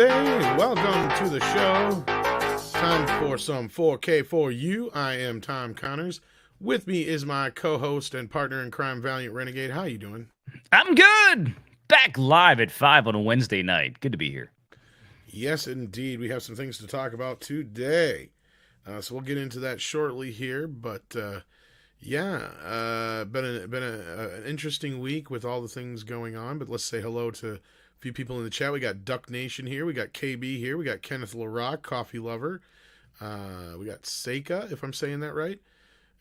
Wednesday. Welcome to the show. Time for some 4K4U. I am Tom Connors. With me is my co-host and partner in crime, Valliant Renegade. How you doing? I'm good. Back live at 5 on a Wednesday night. Good to be here. Yes, indeed. We have some things to talk about today. So we'll get into that shortly here. But been an interesting week with all the things going on. But let's say hello to a few people in the chat. We got Duck Nation here. We got KB here. We got Kenneth LaRock, Coffee Lover. We got Seika, if I'm saying that right.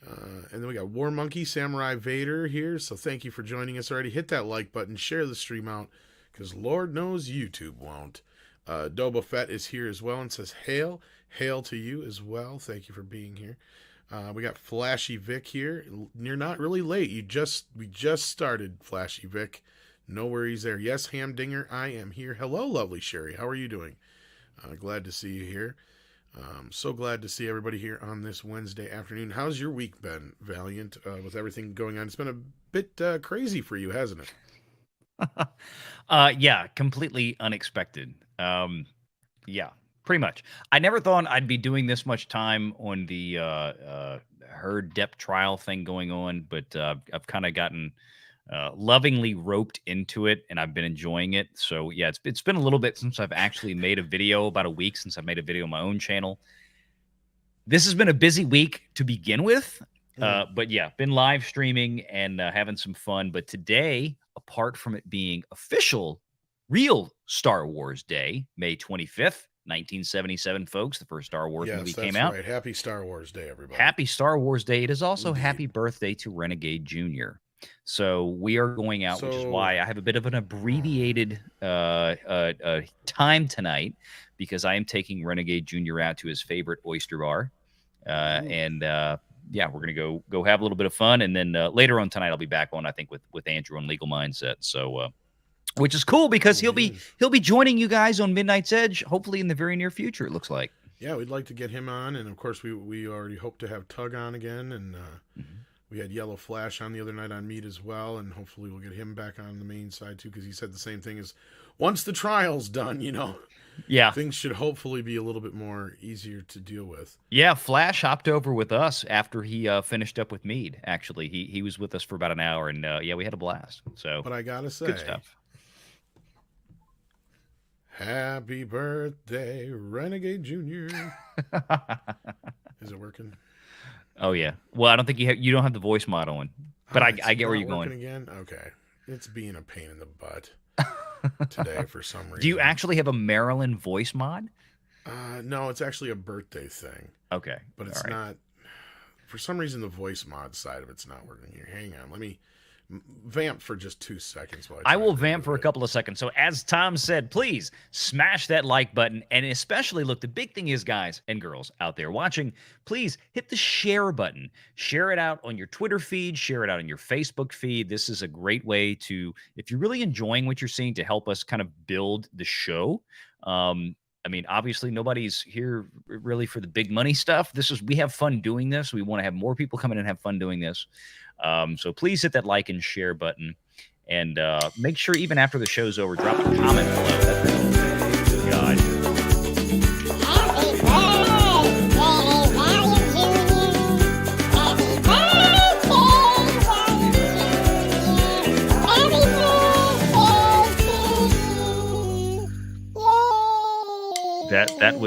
And then we got War Monkey, Samurai Vader here. So thank you for joining us already. Hit that like button. Share the stream out. Because Lord knows YouTube won't. Dobo Fett is here as well and says, hail. Hail to you as well. Thank you for being here. We got Flashy Vic here. You're not really late. We just started, Flashy Vic. No worries there. Yes, Hamdinger, I am here. Hello, lovely Sherry. How are you doing? Glad to see you here. So glad to see everybody here on this Wednesday afternoon. How's your week been, Valiant, with everything going on? It's been a bit crazy for you, hasn't it? Yeah, completely unexpected. Yeah, pretty much. I never thought I'd be doing this much time on the herd depth trial thing going on, but I've kind of gotten lovingly roped into it, and I've been enjoying it. So yeah, it's been a little bit since I've actually made a video, about a week since I've made a video on my own channel. This has been a busy week to begin with, but yeah, been live streaming and having some fun. But today, apart from it being official, real Star Wars Day, May 25th, 1977, folks, the first Star Wars movie came out. Right. Happy Star Wars Day, everybody. Happy Star Wars Day. It is also happy birthday to Renegade Jr. So we are going out, which is why I have a bit of an abbreviated time tonight, because I am taking Renegade Jr. out to his favorite oyster bar. Yeah, we're gonna go have a little bit of fun, and then later on tonight I'll be back on, I think, with Andrew on Legal Mindset. So, which is cool because he'll be joining you guys on Midnight's Edge, hopefully in the very near future. It looks like. Yeah, we'd like to get him on, and of course we already hope to have Tug on again, and we had Yellow Flash on the other night on Meat as well, and hopefully we'll get him back on the main side too, because he said the same thing as once the trial's done, yeah, things should hopefully be a little bit more easier to deal with. Yeah, Flash hopped over with us after he finished up with Mead. Actually, he was with us for about an hour, and yeah, we had a blast. So, but I gotta say, good stuff. Happy birthday, Renegade Jr. Is it working? Oh yeah. Well, I don't think you don't have the voice mod on, but I get where you're going. Again? Okay, it's being a pain in the butt today for some reason. Do you actually have a Maryland voice mod? No, it's actually a birthday thing. Okay, but it's not. For some reason, the voice mod side of it's not working here. Hang on, let me vamp for just 2 seconds. While I will vamp for a couple of seconds. So as Tom said, please smash that like button. And especially, look, the big thing is, guys and girls out there watching, please hit the share button. Share it out on your Twitter feed. Share it out on your Facebook feed. This is a great way to, if you're really enjoying what you're seeing, to help us kind of build the show. I mean, obviously, nobody's here really for the big money stuff. We have fun doing this. We want to have more people come in and have fun doing this. So please hit that like and share button, and make sure even after the show's over, drop a comment below. Good God. That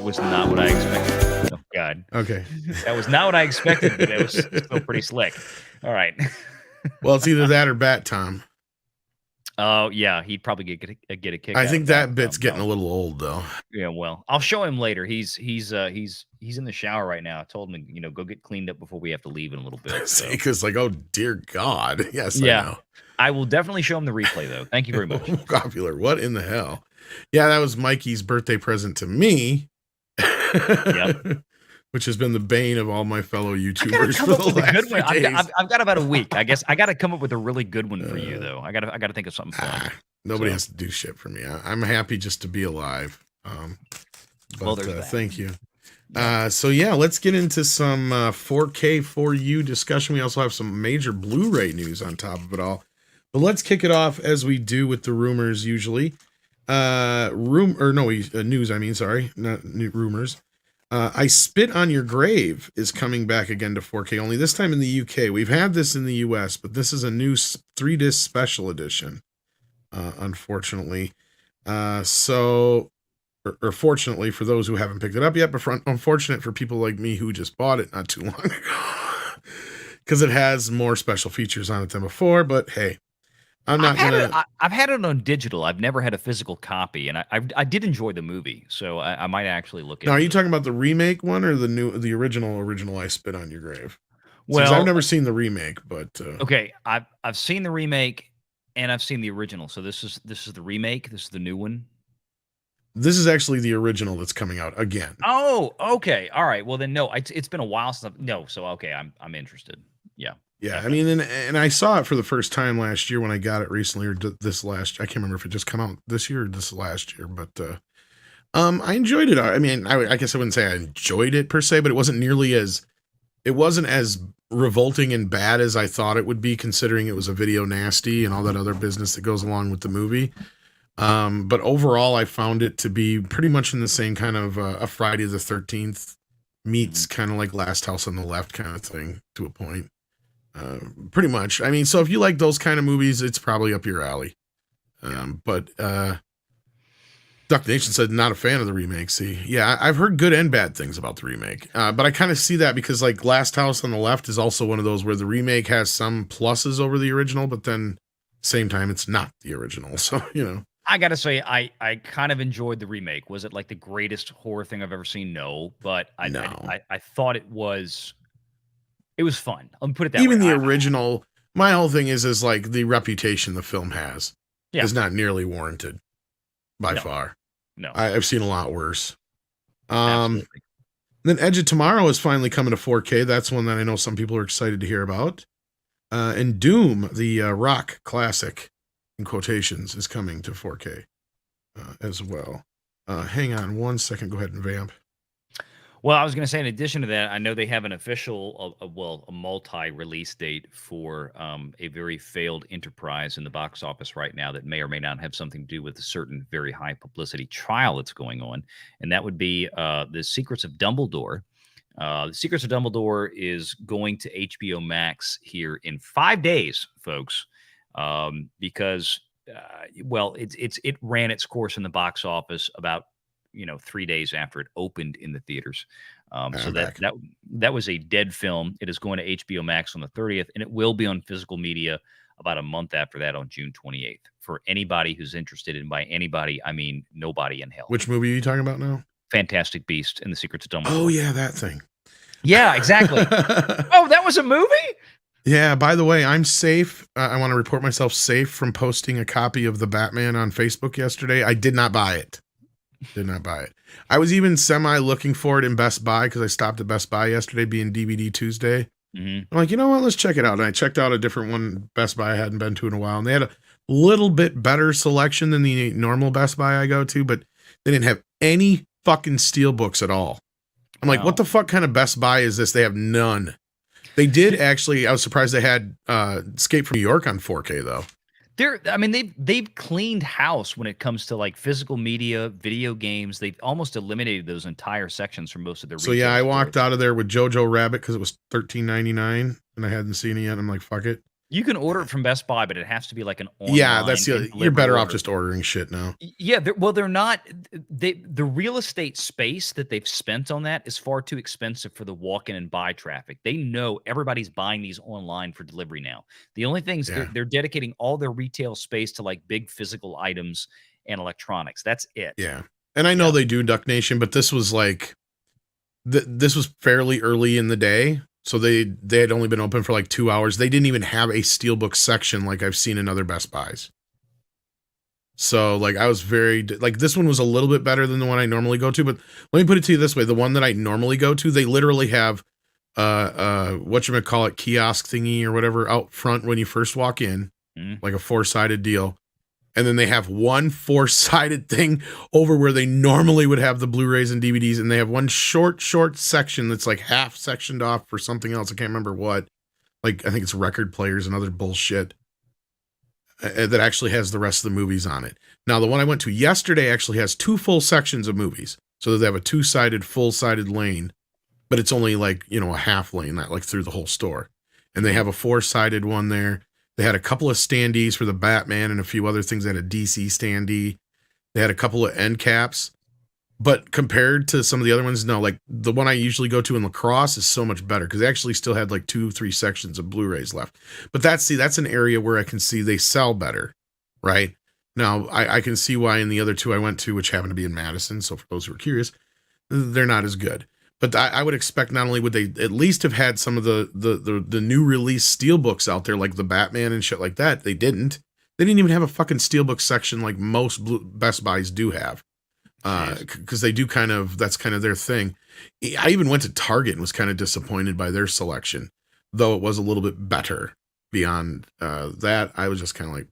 was not what I expected. Oh God. Okay. That was not what I expected, but it was still pretty slick. All right. Well, it's either that or Bat Tom. Oh yeah, he'd probably get a kick. I think that bit's getting a little old though. Yeah, well, I'll show him later. He's in the shower right now. I told him to, go get cleaned up before we have to leave in a little bit. Because like, oh dear God. Yes, yeah. I know. I will definitely show him the replay though. Thank you very much. Popular. What in the hell? Yeah, that was Mikey's birthday present to me. Yep. Which has been the bane of all my fellow YouTubers for the last few days. I've got about a week. I guess I got to come up with a really good one for you, though. I got to think of something fun. Nobody has to do shit for me. I'm happy just to be alive. But thank you. So yeah, let's get into some 4K4U discussion. We also have some major Blu-ray news on top of it all. But let's kick it off as we do with the rumors usually. News. I mean, sorry, not new rumors. I Spit on Your Grave is coming back again to 4K, only this time in the UK. We've had this in the US, but this is a new 3-disc special edition, unfortunately. Or fortunately for those who haven't picked it up yet, but unfortunate for people like me who just bought it not too long ago, because it has more special features on it than before. But hey, I'm not gonna. I've had it on digital. I've never had a physical copy, and I did enjoy the movie, so I might actually look at. Now, are you talking about the remake one or the original? I Spit on Your Grave. Well, I've never seen the remake, but okay, I've seen the remake and I've seen the original. So this is the remake. This is the new one. This is actually the original that's coming out again. Oh, okay, all right. Well, then no, it's been a while since no. So okay, I'm interested. Yeah. Yeah, definitely. I mean, and I saw it for the first time last year when I got it recently, or this last. I can't remember if it just come out this year or this last year, but I enjoyed it. I mean, I guess I wouldn't say I enjoyed it per se, but it wasn't as revolting and bad as I thought it would be, considering it was a video nasty and all that other business that goes along with the movie. But overall, I found it to be pretty much in the same kind of a Friday the 13th meets kind of like Last House on the Left kind of thing to a point. Pretty much. I mean, so if you like those kind of movies, it's probably up your alley. But Duck Nation said not a fan of the remake. See, yeah, I've heard good and bad things about the remake. But I kind of see that because like Last House on the Left is also one of those where the remake has some pluses over the original, but then same time it's not the original. So, you know. I gotta say, I kind of enjoyed the remake. Was it like the greatest horror thing I've ever seen? No, but I thought it was fun. Let me put it that way. Even the original, my whole thing is like the reputation the film has is not nearly warranted by far. No, I've seen a lot worse. Then Edge of Tomorrow is finally coming to 4K. That's one that I know some people are excited to hear about. And Doom, the rock classic, in quotations, is coming to 4K as well. Hang on one second. Go ahead and vamp. Well, I was going to say, in addition to that, I know they have an official, a multi-release date for a very failed enterprise in the box office right now that may or may not have something to do with a certain very high publicity trial that's going on, and that would be The Secrets of Dumbledore. The Secrets of Dumbledore is going to HBO Max here in 5 days, folks, because it ran its course in the box office about 3 days after it opened in the theaters. So that was a dead film. It is going to HBO Max on the 30th, and it will be on physical media about a month after that on June 28th. For anybody who's interested, and by anybody, I mean nobody in hell. Which movie are you talking about now? Fantastic Beasts and the Secrets of Dumbledore. Oh, yeah, that thing. Yeah, exactly. Oh, that was a movie? Yeah, by the way, I'm safe. I want to report myself safe from posting a copy of The Batman on Facebook yesterday. I did not buy it. I was even semi looking for it in Best Buy because I stopped at Best Buy yesterday, being DVD Tuesday. I'm like, you know what? Let's check it out. And I checked out a different one, Best Buy I hadn't been to in a while. And they had a little bit better selection than the normal Best Buy I go to, but they didn't have any fucking steelbooks at all. I'm like, what the fuck kind of Best Buy is this? They have none. They did actually. I was surprised they had Escape from New York on 4K though. They've cleaned house when it comes to like physical media, video games. They've almost eliminated those entire sections from most of their. So yeah, I walked out of there with Jojo Rabbit because it was $13.99 and I hadn't seen it yet. I'm like, fuck it. You can order it from Best Buy, but it has to be like an online. Yeah, that's you're better off just ordering shit now. Yeah, they're not. The real estate space that they've spent on that is far too expensive for the walk-in and buy traffic. They know everybody's buying these online for delivery now. The only things they're dedicating all their retail space to like big physical items and electronics. That's it. Yeah, and I know they do Duck Nation, but this was like this was fairly early in the day. So they had only been open for like 2 hours. They didn't even have a steelbook section like I've seen in other Best Buys. So like I was this one was a little bit better than the one I normally go to. But let me put it to you this way: the one that I normally go to, they literally have whatchamacallit kiosk thingy or whatever out front when you first walk in, like a 4-sided deal. And then they have one 4-sided thing over where they normally would have the Blu-rays and DVDs. And they have one short section that's like half sectioned off for something else. I can't remember what. Like, I think it's record players and other bullshit. that actually has the rest of the movies on it. Now, the one I went to yesterday actually has 2 full sections of movies. So they have a 2-sided, full-sided lane, but it's only like, a half lane, not like through the whole store. And they have a 4-sided one there. They had a couple of standees for the Batman and a few other things. They had a DC standee. They had a couple of end caps. But compared to some of the other ones, no, like the one I usually go to in La Crosse is so much better because they actually still had like 2-3 sections of Blu-rays left. But that's an area where I can see they sell better, right? Now, I can see why in the other 2 I went to, which happened to be in Madison, so for those who are curious, they're not as good. But I would expect not only would they at least have had some of the new release steelbooks out there, like the Batman and shit like that, they didn't. They didn't even have a fucking steelbook section like most Best Buys do have. Because they do that's kind of their thing. I even went to Target and was kind of disappointed by their selection, though it was a little bit better. Beyond that, I was just kind of like,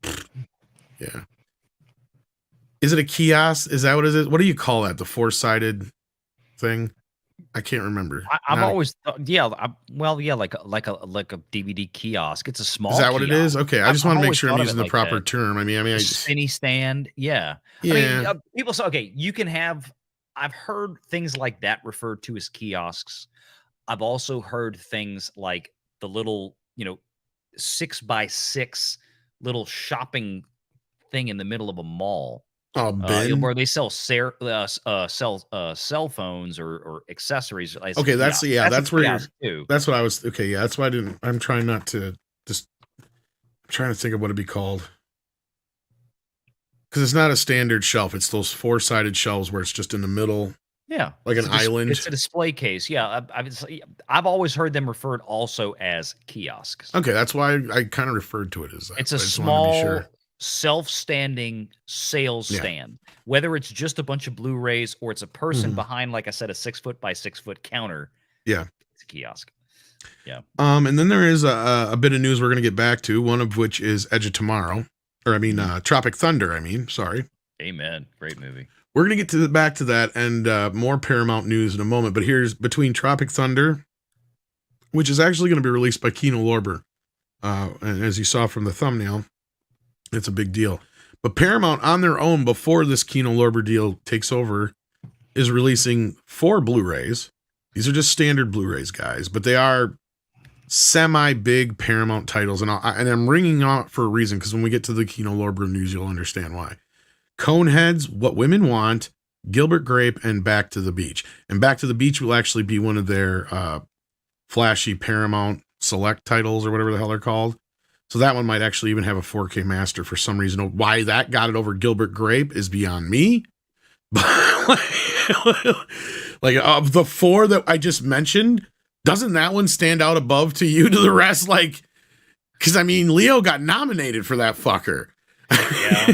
yeah. Is it a kiosk? Is that what it is? What do you call that? The 4-sided thing? I can't remember. I've always thought, like a DVD kiosk. It's a small. Is that kiosk. What it is? Okay, I just want to make sure I'm using the like proper term. I mean, a spinny stand. Yeah. Yeah. I mean, people say, okay, you can have. I've heard things like that referred to as kiosks. I've also heard things like the little, 6x6 little shopping thing in the middle of a mall. Oh, where they sell cell phones or accessories. Okay, that's where that's what I was. Okay, yeah, that's why I'm trying not to just. I'm trying to think of what it'd be called because it's not a standard shelf. It's those 4-sided shelves where it's just in the middle. Yeah, like an island. It's a display case. Yeah, I've always heard them referred also as kiosks. Okay, that's why I kind of referred to it as that. It's a small, self-standing sales stand. Whether it's just a bunch of Blu-rays or it's a person behind, like I said, a 6-foot by 6-foot counter. Yeah, it's a kiosk. Yeah. And then there is a bit of news we're going to get back to. One of which is Edge of Tomorrow, Tropic Thunder. Sorry. Amen. Great movie. We're going to get back to that and more Paramount news in a moment. But here's between Tropic Thunder, which is actually going to be released by Kino Lorber, and as you saw from the thumbnail. It's a big deal. But Paramount on their own, before this Kino Lorber deal takes over, is releasing 4 Blu-rays. These are just standard Blu-rays, guys, but they are semi-big Paramount titles. And I'm ringing out for a reason, because when we get to the Kino Lorber news, you'll understand why. Coneheads, What Women Want, Gilbert Grape, and Back to the Beach. And Back to the Beach will actually be one of their flashy Paramount Select titles, or whatever the hell they're called. So that one might actually even have a 4K master for some reason. Why that got it over Gilbert Grape is beyond me. Like of the 4 that I just mentioned, doesn't that one stand out above to you to the rest? Like, because Leo got nominated for that fucker. Yeah,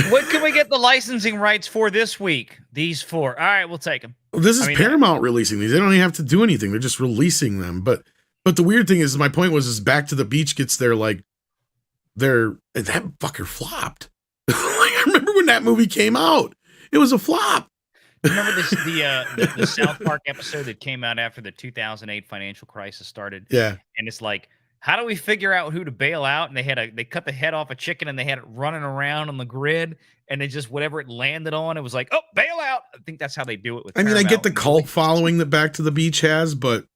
what can we get the licensing rights for this week? These 4. All right, we'll take them. Well, this is Paramount releasing these. They don't even have to do anything. They're just releasing them. But the weird thing is, my point was Back to the Beach gets that fucker flopped. I remember when that movie came out, it was a flop. Remember the South Park episode that came out after the 2008 financial crisis started? Yeah. And it's like, how do we figure out who to bail out? And they cut the head off a chicken and they had it running around on the grid, and it just whatever it landed on, it was like, oh, bail out. I think that's how they do it with Paramount. I get the cult following that Back to the Beach has, but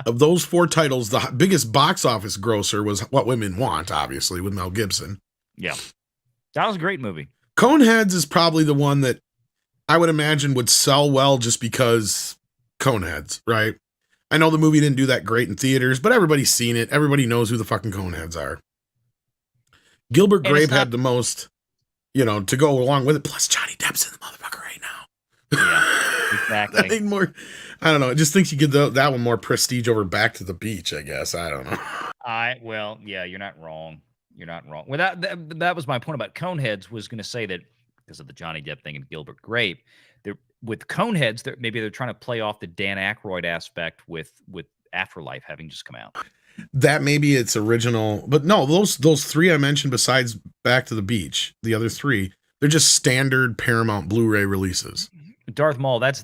of those 4 titles, the biggest box office grosser was What Women Want, obviously, with Mel Gibson. Yeah. That was a great movie. Coneheads is probably the one that I would imagine would sell well just because Coneheads, right? I know the movie didn't do that great in theaters, but everybody's seen it. Everybody knows who the fucking Coneheads are. Gilbert Grape had the most, to go along with it. Plus, Johnny Depp's in the motherfucker right now. Yeah, exactly. That more, I don't know. I just think you get that one more prestige over Back to the Beach, I guess. I don't know. You're not wrong. You're not wrong. Well, that was my point about Coneheads, was going to say that because of the Johnny Depp thing and Gilbert Grape, with Coneheads, maybe they're trying to play off the Dan Aykroyd aspect with Afterlife having just come out. That maybe it's original, but no, those 3 I mentioned besides Back to the Beach, the other 3, they're just standard Paramount Blu-ray releases. Darth Maul, that's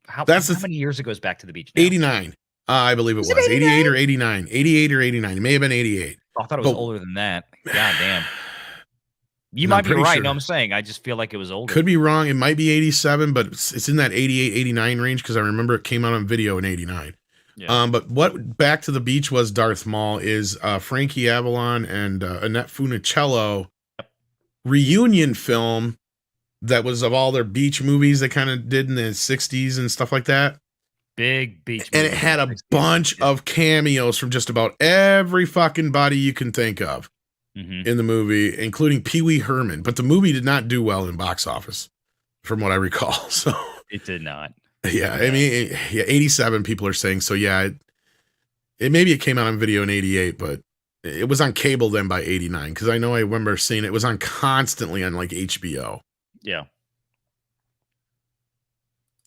how many years ago is Back to the Beach now? 89. I believe it Was it was 88 or 89? 89. 88 or 89. It may have been 88. I thought it was But older than that. God damn. You no, I'm might be pretty right. sure. No, I'm saying I just feel like it was older. Could be wrong. It might be 87, but it's in that 88, 89 range because I remember it came out on video in 89. Yeah. But what Back to the Beach was Darth Maul is Frankie Avalon and Annette Funicello reunion film that was of all their beach movies they kind of did in the 60s and stuff like that. Big beach And movie it had in a the 60s. bunch of cameos from just about every fucking body you can think of in the movie, including Pee Wee Herman. But the movie did not do well in box office, from what I recall. So It did not. yeah, I mean, 87 people are saying. So yeah, it maybe it came out on video in 88, but it was on cable then by 89 because I know I remember seeing it was on constantly on like HBO. Yeah.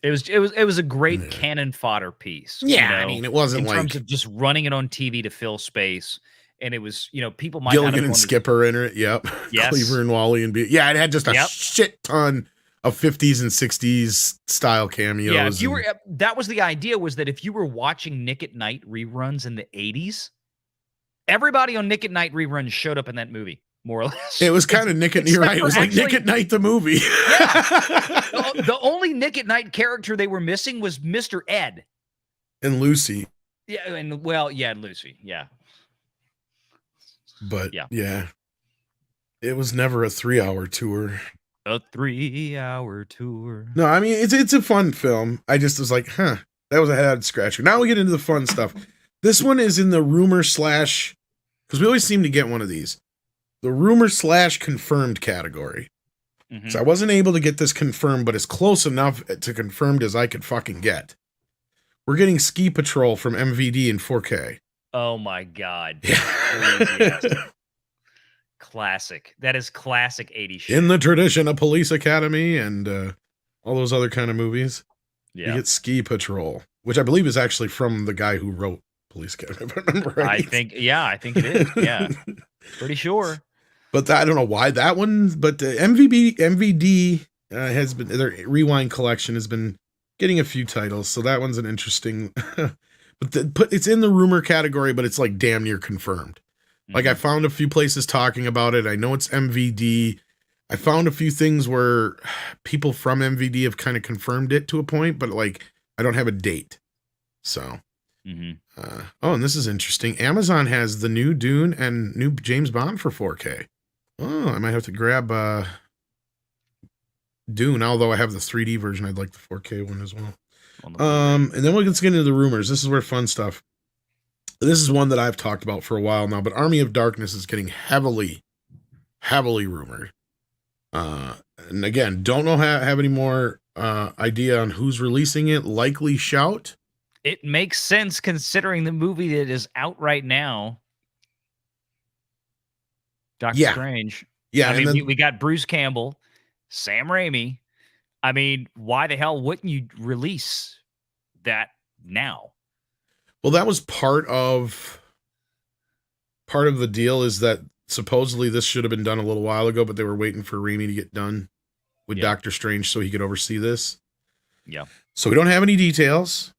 It was a great cannon fodder piece. Yeah, you know, I mean, it wasn't in like terms of just running it on TV to fill space, and it was, you know, people might Gilligan not have and wanted- Skipper in it. Yep. Yes. Cleaver and Wally and yeah, it had just a Yep. shit ton of 50s and 60s style cameos. Yeah, if you were that was the idea, was that if you were watching Nick at Night reruns in the 80s, everybody on Nick at Night reruns showed up in that movie, more or less. It was kind of Nick at Night. Right? It was like Nick at Night the movie. Yeah. The only Nick at Night character they were missing was Mr. Ed. And Lucy. Yeah, and Lucy. Yeah. But yeah. It was never a 3-hour tour. A 3-hour tour. No, I mean it's a fun film. I just was like, that was a head scratcher. Now we get into the fun stuff. This one is in the rumor / because we always seem to get one of these. The rumor / confirmed category. So I wasn't able to get this confirmed, but it's close enough to confirmed as I could fucking get. We're getting Ski Patrol from MVD in 4K. Oh my God. Yes. Classic. That is classic 80s shit. In the tradition of Police Academy and all those other kind of movies. Yeah. You get Ski Patrol, which I believe is actually from the guy who wrote Police Academy, if I remember right. I think it is. Yeah. Pretty sure. But I don't know why that one, but MVD has been, their Rewind collection has been getting a few titles. So that one's an interesting, but it's in the rumor category, but it's like damn near confirmed. Like I found a few places talking about it. I know it's MVD. I found a few things where people from MVD have kind of confirmed it to a point, but like I don't have a date. So, and this is interesting. Amazon has the new Dune and new James Bond for 4K. Oh, I might have to grab Dune, although I have the 3D version. I'd like the 4K one as well. And then we'll get into the rumors. This is where fun stuff. This is one that I've talked about for a while now, but Army of Darkness is getting heavily rumored. And again, don't know have any more idea on who's releasing it. Likely Shout. It makes sense considering the movie that is out right now. Doctor Strange. Yeah. I mean, we got Bruce Campbell, Sam Raimi. I mean, why the hell wouldn't you release that now? Well, that was part of the deal is that supposedly this should have been done a little while ago, but they were waiting for Raimi to get done with Doctor Strange so he could oversee this. Yeah. So we don't have any details.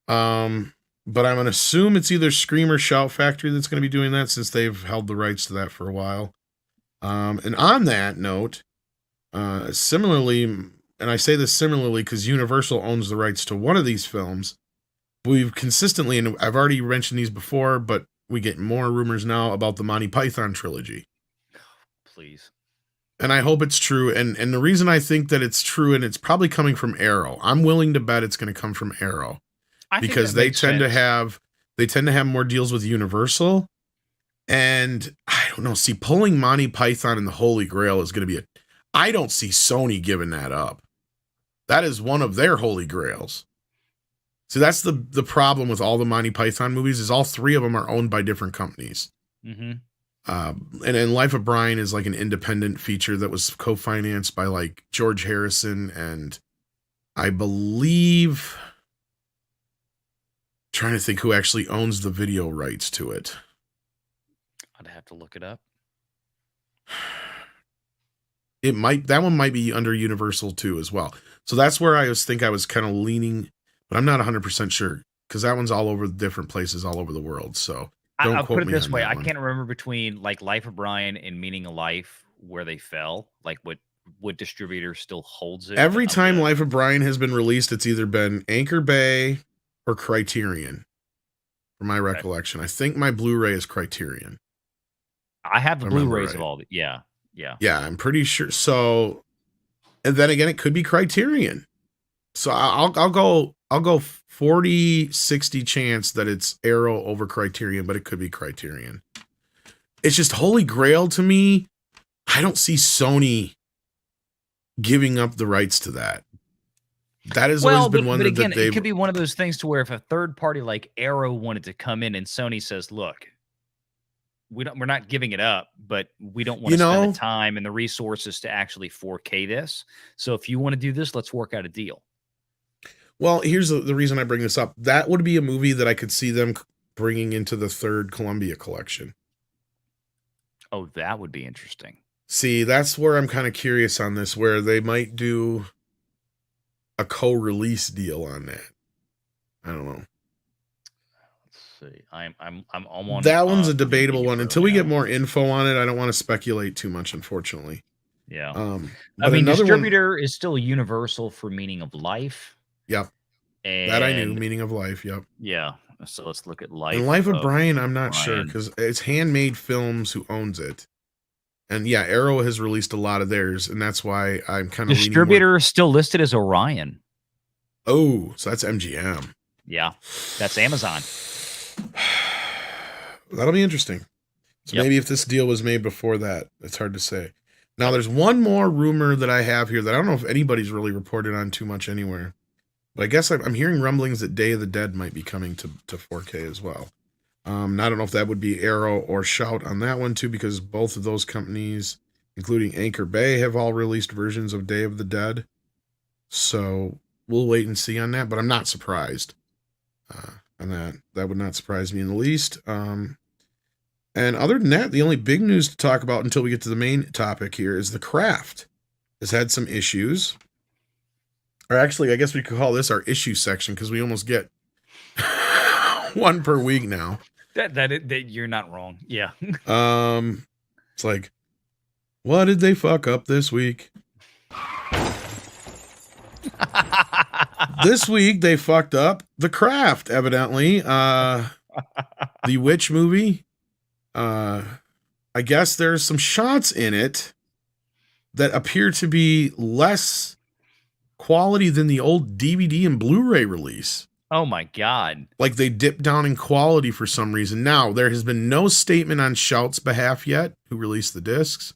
But I'm going to assume it's either Scream or Shout Factory that's going to be doing that since they've held the rights to that for a while. And on that note, similarly, and I say this similarly because Universal owns the rights to one of these films. We've consistently, and I've already mentioned these before, but we get more rumors now about the Monty Python trilogy. Please. And I hope it's true. And the reason I think that it's true, and it's probably coming from Arrow. I'm willing to bet it's going to come from Arrow. Because they tend to have more deals with Universal. And I don't know, pulling Monty Python and the Holy Grail is going to be I don't see Sony giving that up. That is one of their Holy Grails. So that's the problem with all the Monty Python movies is all three of them are owned by different companies. And Life of Brian is like an independent feature that was co-financed by like George Harrison and I believe, trying to think who actually owns the video rights to it. I'd have to look it up. That one might be under Universal too as well. So that's where I was kind of leaning, but I'm not 100% sure. because that one's all over different places all over the world. So don't I'll quote put it me this on way: that I one. can't remember between like Life of Brian and Meaning of Life where they fell. Like what distributor still holds it? But Every I'm time gonna. Life of Brian has been released, it's either been Anchor Bay or Criterion, from my Okay. recollection. I think my Blu-ray is Criterion. I have the If I remember Blu-rays of right. all the. Yeah, yeah. Yeah, I'm pretty sure. So, and then again, it could be Criterion. So I'll go 40-60 chance that it's Arrow over Criterion, but it could be Criterion. It's just Holy Grail to me. I don't see Sony giving up the rights to that. That has always been one but that again, it they've. could be one of those things to where if a third party like Arrow wanted to come in and Sony says, "Look, we're not giving it up, but we don't want You to spend know, the time and the resources to actually 4K this. So if you want to do this, let's work out a deal." well, here's the reason I bring this up. That would be a movie that I could see them bringing into the third Columbia collection. Oh, that would be interesting. See, that's where I'm kind of curious on this, where they might do a co-release deal on that. I don't know. Let's see. I'm on That one's a debatable Wikipedia one. right Until we now. get more info on it, I don't want to speculate too much, unfortunately. Yeah. But I mean, another distributor is still Universal for Meaning of Life. Yep. And That I knew, Meaning of Life, yep. Yeah. So let's look at Life. And Life of Brian, I'm not sure, because it's Handmade Films who owns it. And yeah, Arrow has released a lot of theirs, and that's why I'm kind of distributor is still listed as Orion. Oh, so that's MGM. Yeah, that's Amazon. That'll be interesting. So maybe if this deal was made before that, it's hard to say. Now, there's one more rumor that I have here that I don't know if anybody's really reported on too much anywhere. But I guess I'm hearing rumblings that Day of the Dead might be coming to 4K as well. I don't know if that would be Arrow or Shout on that one too, because both of those companies, including Anchor Bay, have all released versions of Day of the Dead. So we'll wait and see on that, but I'm not surprised on that. That would not surprise me in the least. And other than that, the only big news to talk about until we get to the main topic here is The Craft has had some issues. Or actually, I guess we could call this our issue section because we almost get one per week now. That you're not wrong. Yeah. It's like, what did they fuck up this week? This week they fucked up The Craft, evidently. The Witch movie. I guess there's some shots in it that appear to be less quality than the old DVD and Blu-ray release. Oh my God. Like they dipped down in quality for some reason. Now, there has been no statement on Shout's behalf yet, who released the discs.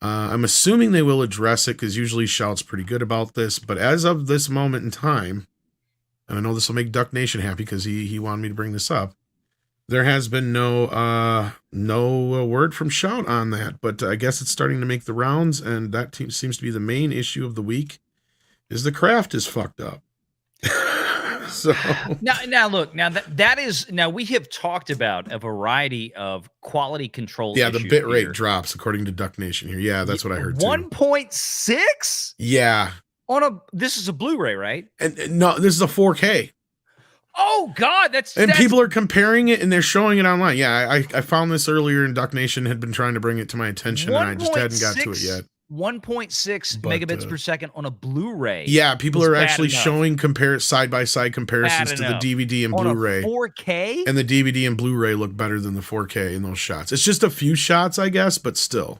I'm assuming they will address it because usually Shout's pretty good about this. But as of this moment in time, and I know this will make Duck Nation happy because he wanted me to bring this up, there has been no word from Shout on that. But I guess it's starting to make the rounds, and that seems to be the main issue of the week, is The Craft is fucked up. So now look, that is now we have talked about a variety of quality control. Yeah, the bit rate drops according to Duck Nation here. Yeah, that's what I heard too. 1.6? Yeah. This is a Blu-ray, right? And no, this is a 4K. Oh God, that's people are comparing it and they're showing it online. Yeah, I found this earlier and Duck Nation had been trying to bring it to my attention and I just hadn't got to it yet. 1.6 megabits per second on a Blu-ray. Yeah, people are actually showing side-by-side comparisons to the DVD and Blu-ray. 4K? And the DVD and Blu-ray look better than the 4K in those shots. It's just a few shots, I guess, but still.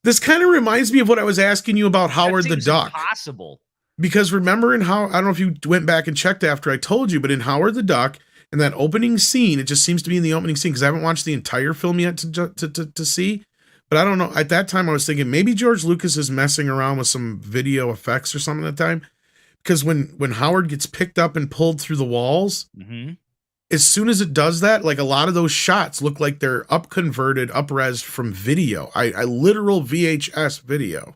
This kind of reminds me of what I was asking you about Howard the Duck. Impossible. Because remember I don't know if you went back and checked after I told you, but in Howard the Duck, in that opening scene, it just seems to be in the opening scene because I haven't watched the entire film yet to see. But I don't know. At that time, I was thinking maybe George Lucas is messing around with some video effects or something at the time. Because when Howard gets picked up and pulled through the walls, as soon as it does that, like a lot of those shots look like they're up-res from video. I literal VHS video.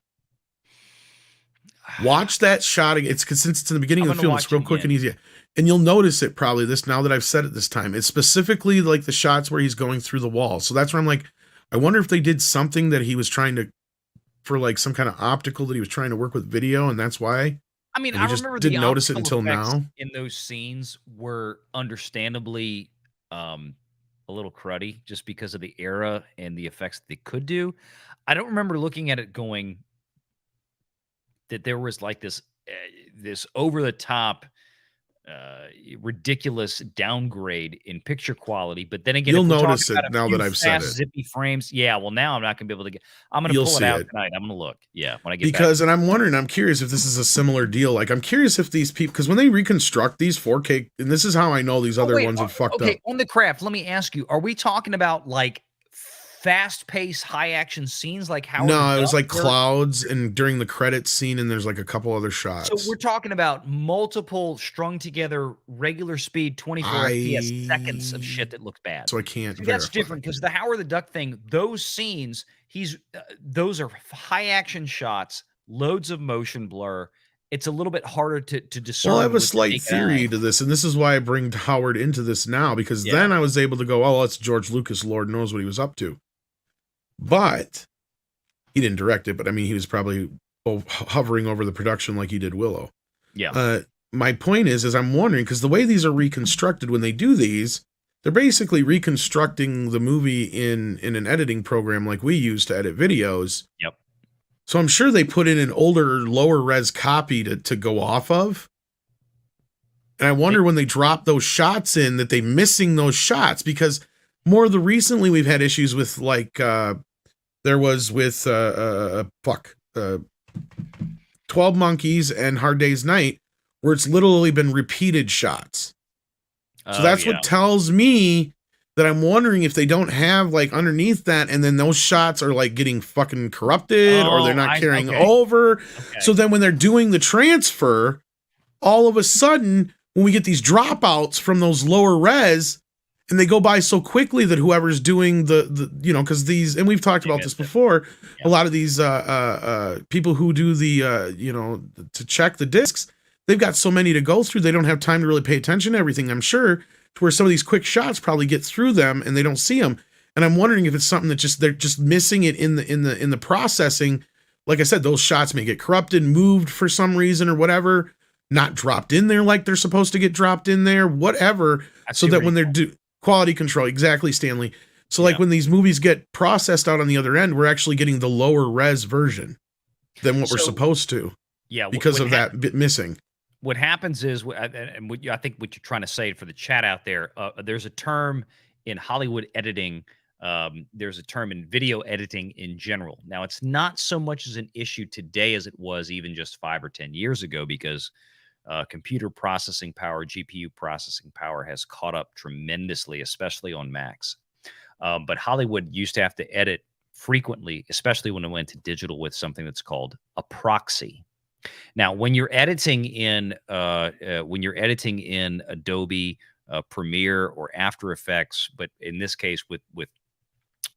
Watch that shot again. Since it's in the beginning of the film, it's real quick and easy. And you'll notice it probably now that I've said it this time. It's specifically like the shots where he's going through the wall. So that's where I'm like, I wonder if they did something that he was trying to, for like some kind of optical that he was trying to work with video, and that's why I mean, and I we just remember the didn't notice it optical until effects now. in those scenes were understandably um, a little cruddy just because of the era and the effects that they could do. I don't remember looking at it going that there was like this over the top uh, ridiculous downgrade in picture quality. But then again, You'll if we're talking notice it about a now few that I've said fast, it. zippy frames, yeah, well, now I'm not going to be able to get. I'm going to You'll pull it see out it. tonight. I'm going to look. Yeah, when I get back. Because, and I'm wondering, I'm curious if this is a similar deal. Like, I'm curious if these people, because when they reconstruct these 4K, and this is how I know these Oh, other wait. ones have fucked Okay, up. on the craft, let me ask you: are we talking about like fast-paced, high-action scenes like Howard the No, it was Duck? like Where clouds, and during the credits scene, and there's like a couple other so shots. we're talking about multiple strung together, regular speed, 24 FPS seconds of shit I, that looks bad. so I can't See, that's verify. different because the Howard the Duck thing, those scenes, those are high action shots, loads of motion blur. It's a little bit harder to Well, I discern have a with the slight naked eye. theory to this, and this is why I bring Howard into this now, because Yeah. then I was able to go, oh, it's George Lucas, Lord knows what he was up to. But he didn't direct it, but I mean, he was probably hovering over the production like he did Willow. Yeah. My point is I'm wondering, because the way these are reconstructed when they do these, they're basically reconstructing the movie in an editing program like we use to edit videos. Yep. So I'm sure they put in an older, lower res copy to go off of. And I wonder when they drop those shots in that they missing those shots, because more of the recently we've had issues with like there was with 12 Monkeys and Hard Day's Night, where it's literally been repeated shots. So that's what tells me that I'm wondering if they don't have like underneath that, and then those shots are like getting fucking corrupted or they're not carrying over. Okay. So then when they're doing the transfer, all of a sudden, when we get these dropouts from those lower res, and they go by so quickly that whoever's doing the you know, because these, and we've talked about this before, a lot of these people who do the you know, to check the discs, they've got so many to go through, they don't have time to really pay attention to everything, I'm sure, to where some of these quick shots probably get through them and they don't see them. And I'm wondering if it's something that just they're just missing it in the processing. Like I said, those shots may get corrupted, moved for some reason or whatever, not dropped in there like they're supposed to get dropped in there, whatever. So that when they're quality control, exactly, Stanley. So like when these movies get processed out on the other end, we're actually getting the lower res version than what we're supposed to. Yeah, because of that bit missing. What happens is, and I think what you're trying to say for the chat out there, there's a term in Hollywood editing. There's a term in video editing in general. Now, it's not so much as an issue today as it was even just 5 or 10 years ago, because computer processing power, GPU processing power has caught up tremendously, especially on Macs. But Hollywood used to have to edit frequently, especially when it went to digital, with something that's called a proxy. Now, when you're editing in Adobe Premiere or After Effects, but in this case with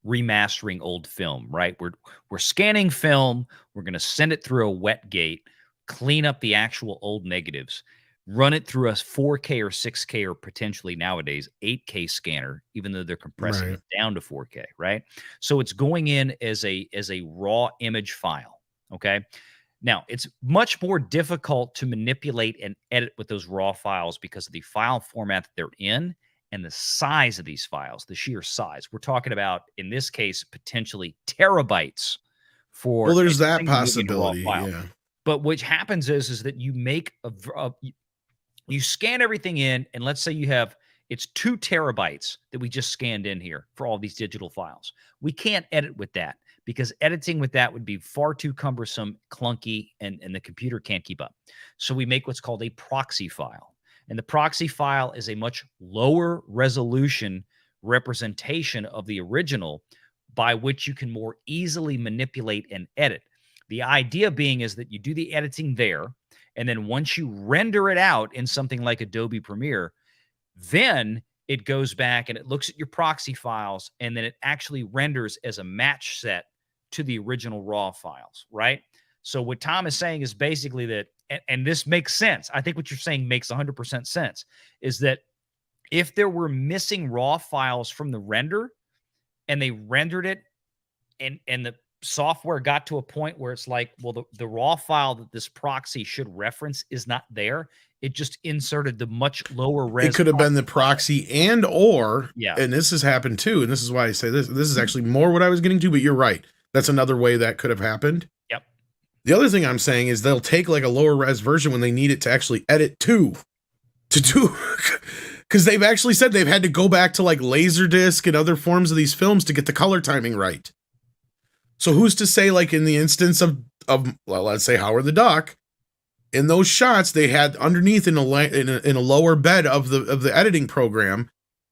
remastering old film, right? We're scanning film, we're going to send it through a wet gate, clean up the actual old negatives, run it through a 4K or 6K or potentially nowadays 8K scanner, even though they're compressing it down to 4K, right? So it's going in as a raw image file, okay? Now, it's much more difficult to manipulate and edit with those raw files because of the file format that they're in and the size of these files, the sheer size. We're talking about, in this case, potentially terabytes for there's that possibility, yeah. But what happens is that you make you scan everything in, and let's say you have, it's 2 terabytes that we just scanned in here for all these digital files. We can't edit with that, because editing with that would be far too cumbersome, clunky, and the computer can't keep up. So we make what's called a proxy file. And the proxy file is a much lower resolution representation of the original, by which you can more easily manipulate and edit. The idea being is that you do the editing there, and then once you render it out in something like Adobe Premiere, then it goes back and it looks at your proxy files, and then it actually renders as a match set to the original raw files, right? So what Tom is saying is basically that, and this makes sense. I think what you're saying makes 100% sense, is that if there were missing raw files from the render and they rendered it and the software got to a point where it's like, well, the raw file that this proxy should reference is not there. It just inserted the much lower res. It could have been the proxy and or, yeah. And this has happened too. And this is why I say this. This is actually more what I was getting to, but you're right. That's another way that could have happened. Yep. The other thing I'm saying is they'll take like a lower res version when they need it to actually edit to do, because they've actually said they've had to go back to like Laserdisc and other forms of these films to get the color timing right. So who's to say, like in the instance of well, let's say Howard the Duck, in those shots they had underneath in a lower bed of the editing program,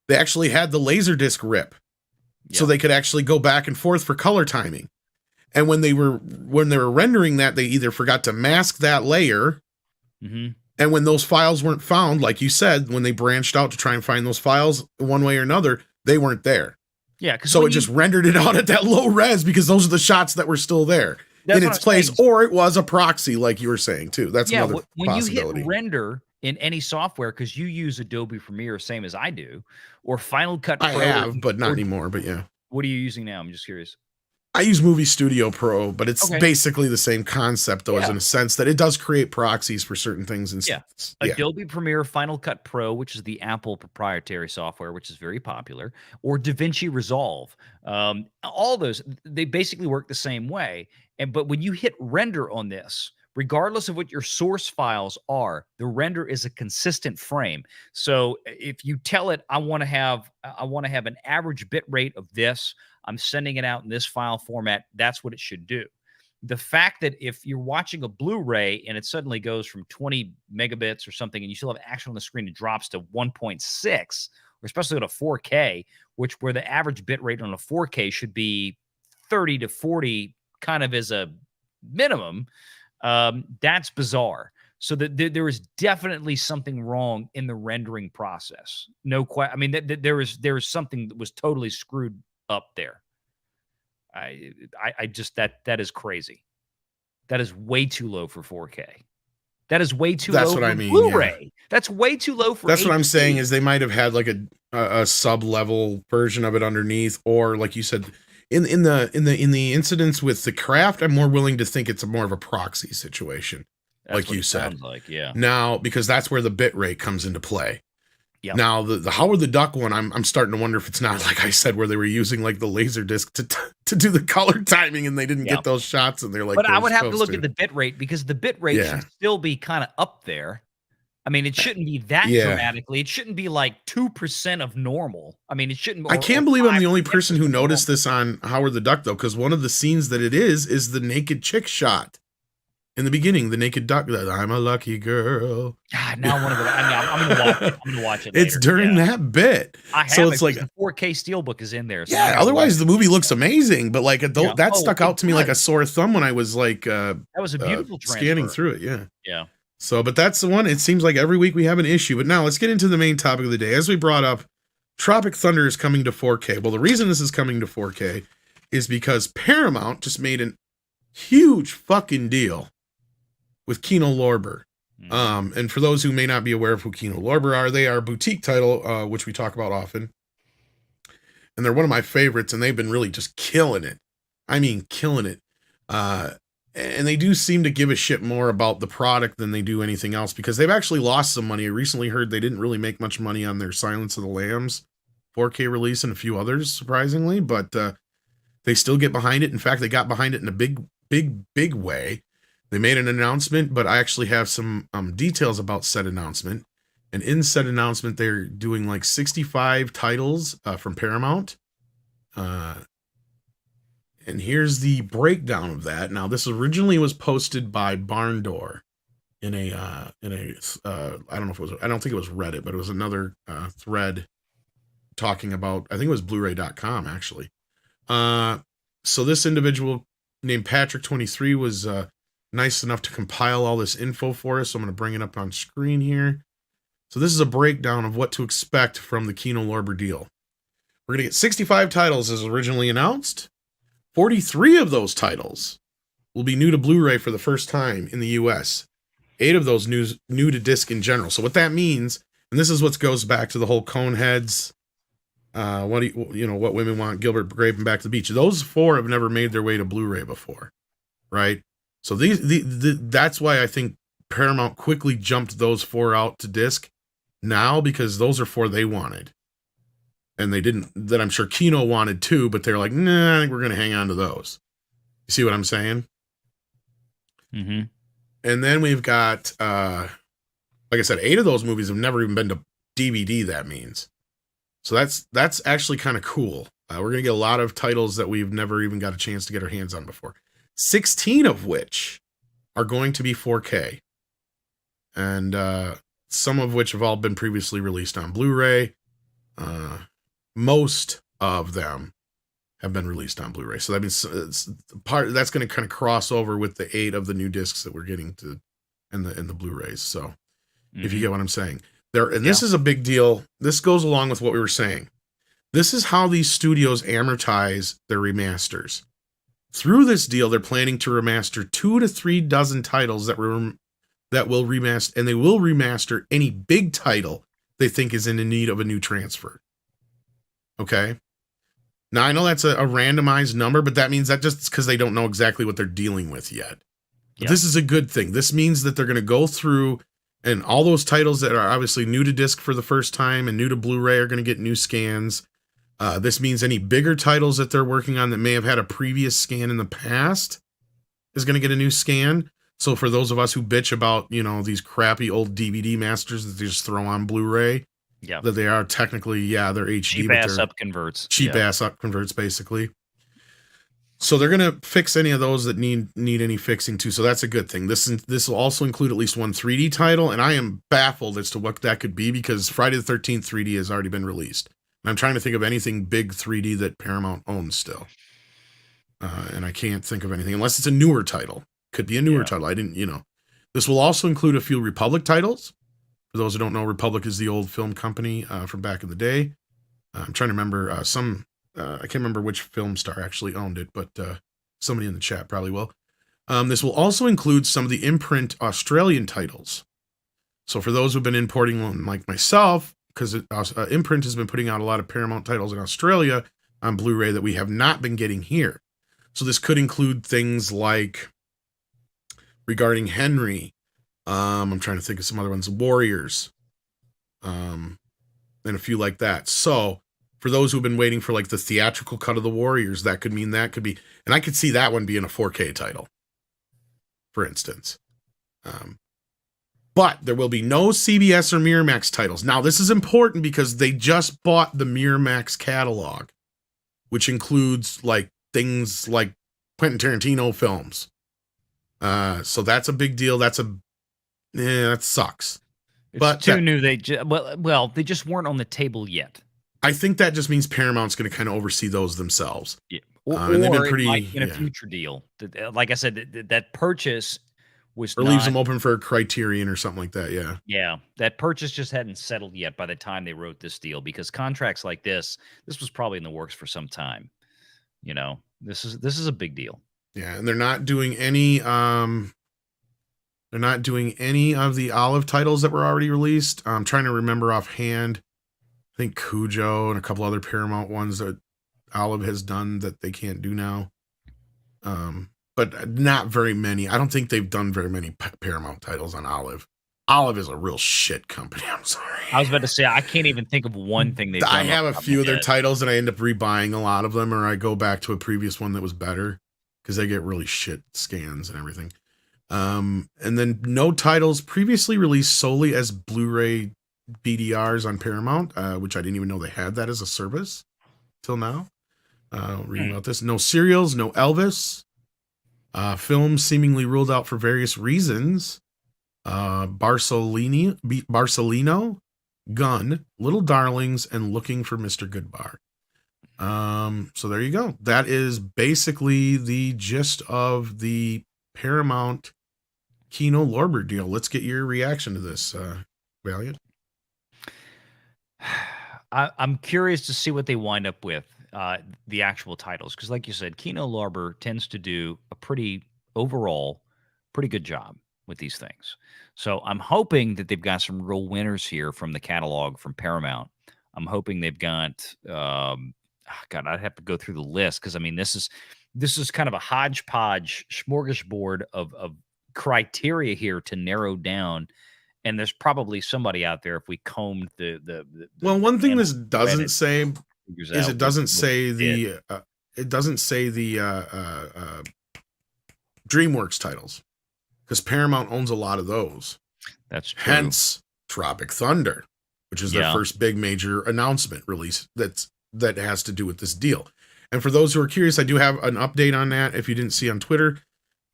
they actually had the Laserdisc rip, so they could actually go back and forth for color timing. And when they were rendering that, they either forgot to mask that layer, and when those files weren't found, like you said, when they branched out to try and find those files one way or another, they weren't there. Yeah, so it just rendered it out at that low res because those are the shots that were still there in its place, or it was a proxy, like you were saying too. That's another possibility. You hit render in any software, because you use Adobe Premiere, same as I do, or Final Cut Pro. I have, but not anymore. But yeah, what are you using now? I'm just curious. I use Movie Studio Pro, but it's basically the same concept, though, as in a sense that it does create proxies for certain things. And Adobe Premiere, Final Cut Pro, which is the Apple proprietary software, which is very popular, or DaVinci Resolve. All those, they basically work the same way. But when you hit render on this, regardless of what your source files are, the render is a consistent frame. So if you tell it, I want to have an average bit rate of this, I'm sending it out in this file format, that's what it should do. The fact that if you're watching a Blu-ray and it suddenly goes from 20 megabits or something and you still have action on the screen, it drops to 1.6, or especially on a 4K, where the average bit rate on a 4K should be 30 to 40 kind of as a minimum, that's bizarre. So that there is definitely something wrong in the rendering process. No question. I mean, there is something that was totally screwed up there. I just that is crazy. That is way too low for 4K. That is way too low for Blu-ray. Yeah. That's way too low for. That's HD. What I'm saying is they might have had like a sub-level version of it underneath, or like you said, in the incidents with the craft, I'm more willing to think it's more of a proxy situation, that's like you said. Like, yeah. Now, because that's where the bit rate comes into play. Yep. Now the Howard the Duck one, I'm starting to wonder if it's not, like I said, where they were using like the Laserdisc to do the color timing and they didn't get those shots and they're like. But I would have to look at the bit rate, because the bit rate should still be kind of up there. I mean, it shouldn't be that dramatically. It shouldn't be like 2% of normal. I mean, it shouldn't. I can't believe I'm the only person who noticed this on Howard the Duck, though, because one of the scenes that it is the naked chick shot. In the beginning, the naked duck, I'm a lucky girl. God, now I want to go. I'm going to watch it. I'm going to watch it later. It's during that bit. So it's like the 4K Steelbook is in there. So otherwise the movie looks amazing. But like that stuck out to me like a sore thumb when I was like that was a beautiful scanning through it. Yeah. Yeah. So, but that's the one. It seems like every week we have an issue. But now let's get into the main topic of the day. As we brought up, Tropic Thunder is coming to 4K. Well, the reason this is coming to 4K is because Paramount just made an huge fucking deal with Kino Lorber. And for those who may not be aware of who Kino Lorber are, they are a boutique title, which we talk about often. And they're one of my favorites, and they've been really just killing it. I mean, killing it. And they do seem to give a shit more about the product than they do anything else, because they've actually lost some money. I recently heard they didn't really make much money on their Silence of the Lambs 4K release and a few others, surprisingly, but they still get behind it. In fact, they got behind it in a big way. They made an announcement, but I actually have some details about said announcement. And in said announcement, they're doing like 65 titles from Paramount. And here's the breakdown of that. Now, this originally was posted by Barn Door in a I don't know if it was, I don't think it was Reddit, but it was another thread talking about, I think it was Blu-ray.com actually. So this individual named Patrick23 was nice enough to compile all this info for us. So I'm going to bring it up on screen here. So this is a breakdown of what to expect from the Kino Lorber deal. We're going to get 65 titles as originally announced. 43 of those titles will be new to Blu-ray for the first time in the US. 8 of those new to disc in general. So what that means, and this is what goes back to the whole Coneheads What do you know? What Women Want, Gilbert Grape, and Back to the Beach. Those four have never made their way to Blu-ray before, right? So that's why I think Paramount quickly jumped those four out to disc now, because those are four they wanted, and they didn't. That I'm sure Kino wanted too, but they're like, nah, I think we're going to hang on to those. You see what I'm saying? Mm-hmm. And then we've got, like I said, 8 of those movies have never even been to DVD. That means, so that's actually kind of cool. We're gonna get a lot of titles that we've never even got a chance to get our hands on before. 16 of which are going to be 4K, and some of which have all been previously released on Blu-ray. Most of them have been released on Blu-ray, so that means that's going to kind of cross over with the 8 of the new discs that we're getting to in the Blu-rays. So, if you get what I'm saying, this is a big deal. This goes along with what we were saying. This is how these studios amortize their remasters. Through this deal, they're planning to remaster 2 to 3 dozen titles that will remaster, and they will remaster any big title they think is in need of a new transfer. Okay. Now, I know that's a randomized number, but that means that just because they don't know exactly what they're dealing with yet. But this is a good thing. This means that they're going to go through, and all those titles that are obviously new to disc for the first time and new to Blu-ray are going to get new scans. This means any bigger titles that they're working on that may have had a previous scan in the past is going to get a new scan. So for those of us who bitch about, these crappy old DVD masters that they just throw on Blu-ray, that they are technically, they're HD. Cheap-ass up converts. Cheap-ass up converts, basically. So they're going to fix any of those that need any fixing, too. So that's a good thing. This will also include at least one 3D title, and I am baffled as to what that could be, because Friday the 13th 3D has already been released. And I'm trying to think of anything big 3D that Paramount owns still. And I can't think of anything, unless it's a newer title. Could be a newer title. I didn't, This will also include a few Republic titles. For those who don't know, Republic is the old film company from back in the day. I'm trying to remember I can't remember which film star actually owned it, but somebody in the chat probably will. This will also include some of the imprint Australian titles. So for those who've been importing, like myself, because imprint has been putting out a lot of Paramount titles in Australia on Blu-ray that we have not been getting here. So this could include things like Regarding Henry. I'm trying to think of some other ones. Warriors. And a few like that. So for those who've been waiting for like the theatrical cut of the Warriors, that could mean that could be, and I could see that one being a 4K title, for instance. But there will be no CBS or Miramax titles. Now, this is important because they just bought the Miramax catalog, which includes like things like Quentin Tarantino films. So that's a big deal. That sucks. But too new. They just weren't on the table yet. I think that just means Paramount's going to kind of oversee those themselves. Yeah. Or they've been pretty in a future deal. Like I said, that purchase was leaves them open for a Criterion or something like that. Yeah. Yeah. That purchase just hadn't settled yet by the time they wrote this deal, because contracts like this was probably in the works for some time. This is a big deal. Yeah, and they're not doing any of the Olive titles that were already released. I'm trying to remember offhand. I think Cujo and a couple other Paramount ones that Olive has done that they can't do now. But not very many. I don't think they've done very many Paramount titles on Olive. Olive is a real shit company. I'm sorry. I was about to say, I can't even think of one thing they've done. I have a few of their titles and I end up rebuying a lot of them, or I go back to a previous one that was better, because they get really shit scans and everything. And then no titles previously released solely as Blu-ray BDRs on Paramount, which I didn't even know they had that as a service till now. Reading about this. No serials, no Elvis. Films seemingly ruled out for various reasons. Barcelino, Gun, Little Darlings, and Looking for Mr. Goodbar. So there you go. That is basically the gist of the Paramount Kino Lorber deal. Let's get your reaction to this, Valliant. I'm curious to see what they wind up with, the actual titles, because like you said, Kino Lorber tends to do a pretty good job with these things. So I'm hoping that they've got some real winners here from the catalog from Paramount. I'm hoping they've got. God, I'd have to go through the list because I mean this is kind of a hodgepodge smorgasbord of criteria here to narrow down. And there's probably somebody out there if we combed Well, the one thing annals this of doesn't Reddit say figures is out what it doesn't say the DreamWorks titles, because Paramount owns a lot of those. That's true. Hence Tropic Thunder, which is their Yeah. first big major announcement release that has to do with this deal. And for those who are curious, I do have an update on that. If you didn't see on Twitter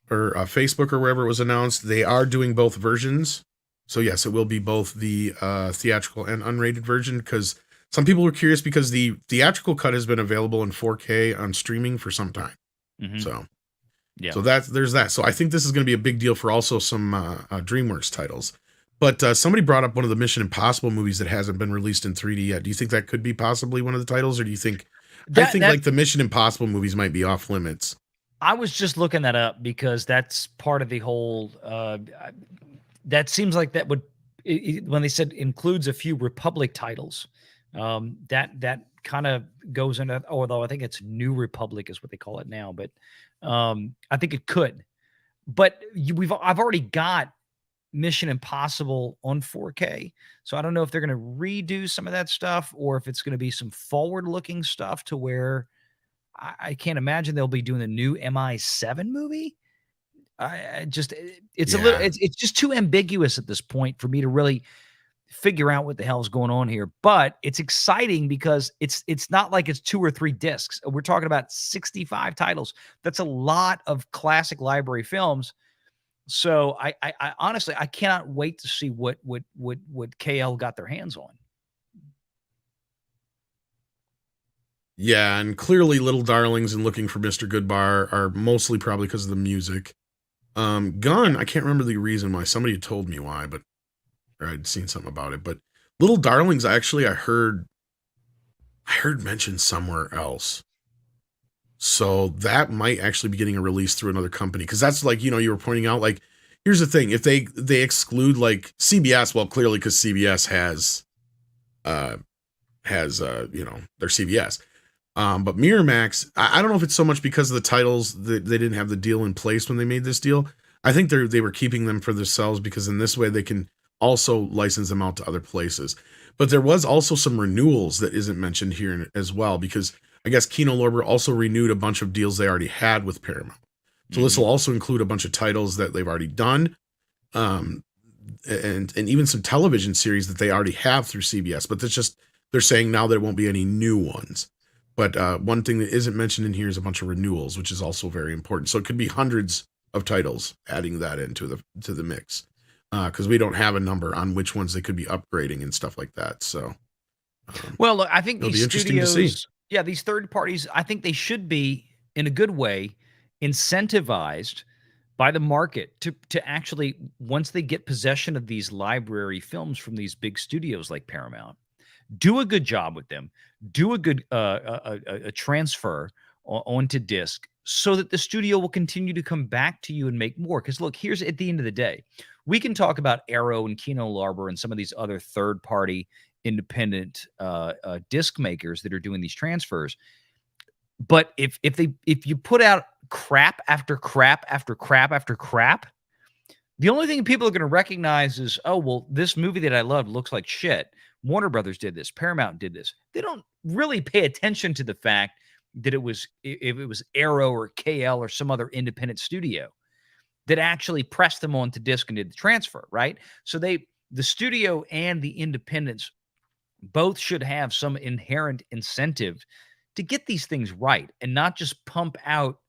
or Facebook or wherever it was announced, they are doing both versions. So yes, it will be both the theatrical and unrated version, because some people were curious because the theatrical cut has been available in 4K on streaming for some time. Mhm. So Yeah. so there's that. So I think this is going to be a big deal for also some DreamWorks titles. But somebody brought up one of the Mission Impossible movies that hasn't been released in 3D yet. Do you think that could be possibly one of the titles, or do you think I think like the Mission Impossible movies might be off limits? I was just looking that up because that's part of the whole. That seems like that would when they said includes a few Republic titles. That kind of goes into. Although I think it's New Republic is what they call it now, but I think it could. But I've already got Mission Impossible on 4K, so I don't know if they're going to redo some of that stuff or if it's going to be some forward-looking stuff to where I can't imagine they'll be doing the new MI7 movie. I just it's a little it's just too ambiguous at this point for me to really figure out what the hell is going on here. But it's exciting because it's not like it's 2 or 3 discs. We're talking about 65 titles. That's a lot of classic library films. So I honestly I cannot wait to see what KL got their hands on. Yeah, and clearly Little Darlings and Looking for Mr. Goodbar are mostly probably because of the music. Gun, I can't remember the reason why. Somebody had told me why, but or I'd seen something about it. But Little Darlings, actually, I heard mentioned somewhere else. So that might actually be getting a release through another company, because that's like, you were pointing out, like, here's the thing: if they exclude like CBS, well, clearly because CBS has their CBS. But Miramax, I don't know if it's so much because of the titles that they didn't have the deal in place when they made this deal. I think they were keeping them for themselves because in this way they can also license them out to other places. But there was also some renewals that isn't mentioned here as well, because I guess Kino Lorber also renewed a bunch of deals they already had with Paramount. So this will also include a bunch of titles that they've already done, and even some television series that they already have through CBS. But they're saying now there won't be any new ones. But one thing that isn't mentioned in here is a bunch of renewals, which is also very important. So it could be hundreds of titles adding that into the mix, because we don't have a number on which ones they could be upgrading and stuff like that. So, well, look, I think it'll these be interesting to see. Yeah, these third parties, I think they should be in a good way incentivized by the market to actually, once they get possession of these library films from these big studios like Paramount, do a good job with them, do a good a transfer onto disc, so that the studio will continue to come back to you and make more. Because look, here's at the end of the day, we can talk about Arrow and Kino Lorber and some of these other third-party independent disc makers that are doing these transfers. But if you put out crap after crap after crap after crap, the only thing people are going to recognize is, oh, well, this movie that I loved looks like shit. Warner Brothers did this. Paramount did this. They don't really pay attention to the fact that if it was Arrow or KL or some other independent studio that actually pressed them onto disc and did the transfer, right? So the studio and the independents both should have some inherent incentive to get these things right and not just pump out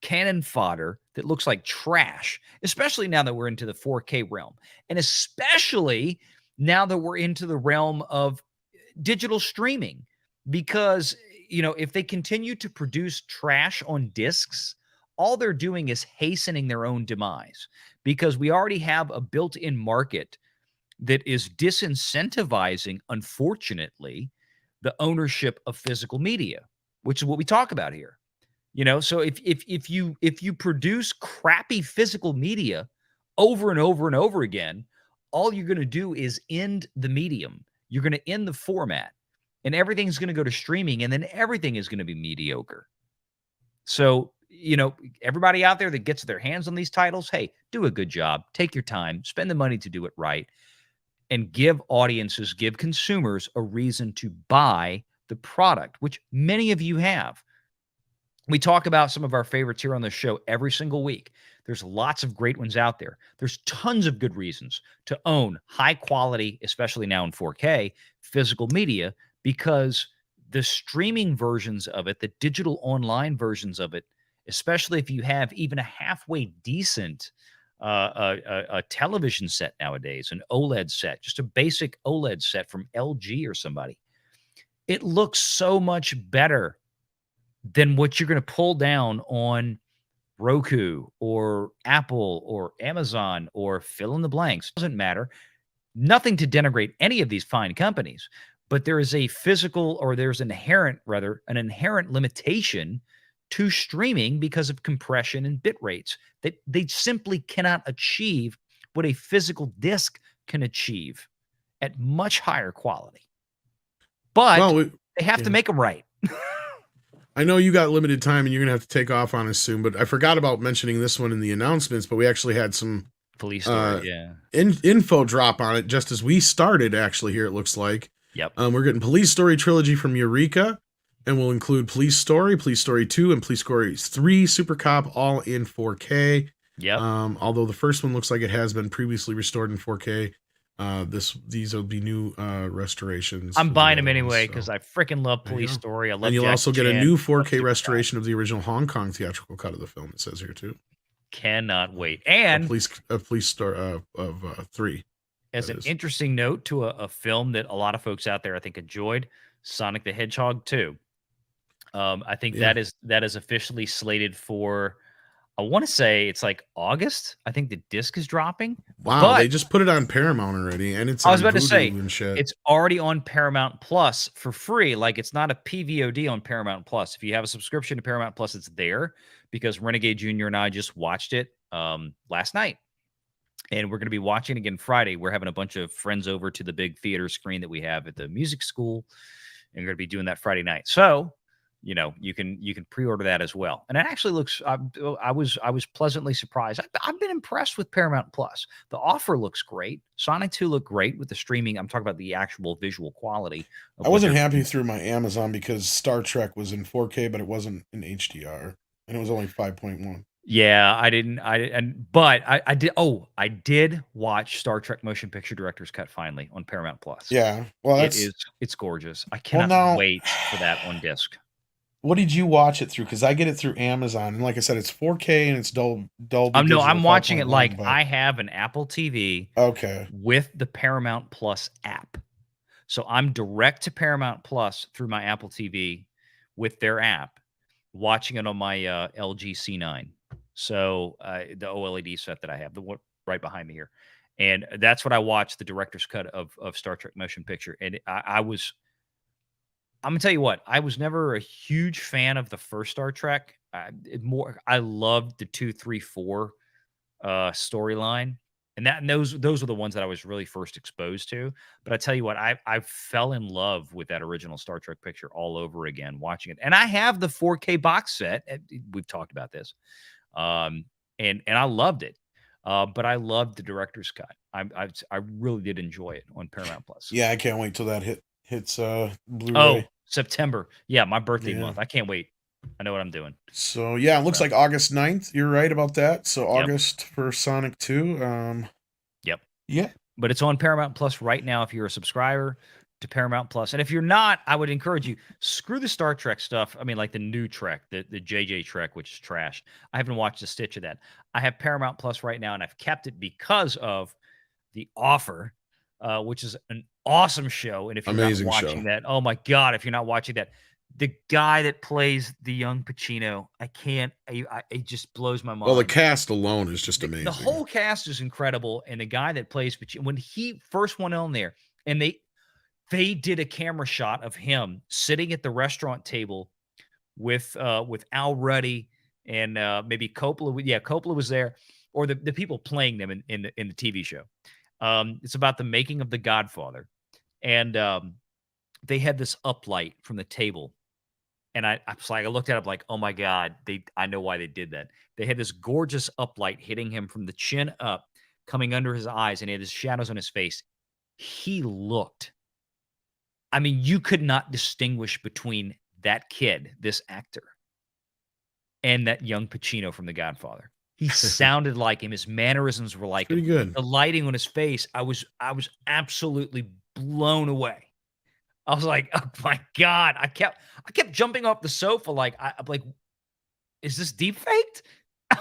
cannon fodder that looks like trash, especially now that we're into the 4K realm, and especially now that we're into the realm of digital streaming. Because, if they continue to produce trash on discs, all they're doing is hastening their own demise, because we already have a built-in market that is disincentivizing, unfortunately, the ownership of physical media, which is what we talk about here. So if you produce crappy physical media over and over and over again, all you're going to do is end the medium. You're going to end the format. and everything's going to go to streaming, and then everything is going to be mediocre. So, everybody out there that gets their hands on these titles, hey, do a good job. Take your time, spend the money to do it right, and give audiences, give consumers a reason to buy the product, which many of you have. We talk about some of our favorites here on the show every single week. There's lots of great ones out there. There's tons of good reasons to own high quality, especially now in 4K, physical media, because the streaming versions of it, the digital online versions of it, especially if you have even a halfway decent a television set nowadays, an OLED set, just a basic OLED set from LG or somebody, it looks so much better than what you're going to pull down on Roku or Apple or Amazon or fill in the blanks. Doesn't matter. Nothing to denigrate any of these fine companies, but there is a physical, or there's an inherent limitation to streaming because of compression and bit rates that they simply cannot achieve what a physical disc can achieve at much higher quality. But they have to make them right. I know you got limited time and you're going to have to take off on us soon, but I forgot about mentioning this one in the announcements, but we actually had some police story, info drop on it just as we started, actually, here it looks like. Yep. We're getting Police Story Trilogy from Eureka, and we'll include Police Story 2, and Police Story 3 Super Cop, all in 4K. Yep. Although the first one looks like it has been previously restored in 4K. These will be new restorations. I'm buying them anyway because I freaking love Police Story. I love. And you'll Jackie also get Chan. a new 4K restoration of the original Hong Kong theatrical cut of the film. It says here too. Cannot wait. And a police story of 3. As an interesting note to a film that a lot of folks out there I think enjoyed, Sonic the Hedgehog 2. I think that is officially slated for, I want to say it's like August. I think the disc is dropping. Wow, they just put it on Paramount already, and it's. I was about to say shit. It's already on Paramount Plus for free. Like, it's not a PVOD on Paramount Plus. If you have a subscription to Paramount Plus, it's there because Renegade Jr. and I just watched it last night, and we're going to be watching it again Friday. We're having a bunch of friends over to the big theater screen that we have at the music school, and we're going to be doing that Friday night. So, you can pre-order that as well. And it actually looks, I was pleasantly surprised. I've been impressed with Paramount Plus. The offer looks great. Sonic 2 looked great with the streaming. I'm talking about the actual visual quality. I wasn't happy through my Amazon because Star Trek was in 4K, but it wasn't in HDR, and it was only 5.1. Yeah, I did. Oh, I did watch Star Trek Motion Picture Director's Cut finally on Paramount Plus. Yeah, well, it's gorgeous. I cannot wait for that on disc. What did you watch it through? Because I get it through Amazon, and like I said, it's 4K and it's Dolby. No, I'm watching it like I have an Apple TV. Okay. With the Paramount Plus app, so I'm direct to Paramount Plus through my Apple TV with their app, watching it on my LG C9. So the OLED set that I have, the one right behind me here, and that's what I watched, the director's cut of Star Trek Motion Picture, and I'm gonna tell you what, I was never a huge fan of the first Star Trek. I loved the 2, 3, 4 storyline, and those were the ones that I was really first exposed to. But I tell you what, I fell in love with that original Star Trek picture all over again watching it. And I have the 4K box set. We've talked about this, and I loved it. But I loved the director's cut. I really did enjoy it on Paramount Plus. Yeah, I can't wait till that hits Blu-ray. Oh, September. Yeah, my birthday month. I can't wait. I know what I'm doing. So, yeah, it looks like August 9th. You're right about that. So, August for Sonic 2. Yep. Yeah. But it's on Paramount Plus right now if you're a subscriber to Paramount Plus. And if you're not, I would encourage you, screw the Star Trek stuff. I mean, like the new Trek, the JJ Trek, which is trash. I haven't watched a stitch of that. I have Paramount Plus right now, and I've kept it because of The Offer, which is an awesome show. And if you're not watching that, oh my God, if you're not watching that, the guy that plays the young Pacino, it just blows my mind. Well, the cast alone is just amazing. The whole cast is incredible. And the guy that plays Pacino, when he first went on there, and they did a camera shot of him sitting at the restaurant table with Al Ruddy and maybe Coppola. Yeah, Coppola was there, or the people playing them in the TV show. It's about the making of The Godfather, and they had this uplight from the table, and I was like, I looked at it like, oh my god, I know why they did that. They had this gorgeous uplight hitting him from the chin up, coming under his eyes, and he had his shadows on his face. He looked. I mean, you could not distinguish between that kid, this actor, and that young Pacino from The Godfather. He sounded like him. His mannerisms were like Pretty him. good. The lighting on his face, I was absolutely blown away. I was like, "Oh my god!" I kept jumping off the sofa, like I'm like, "Is this deep faked?"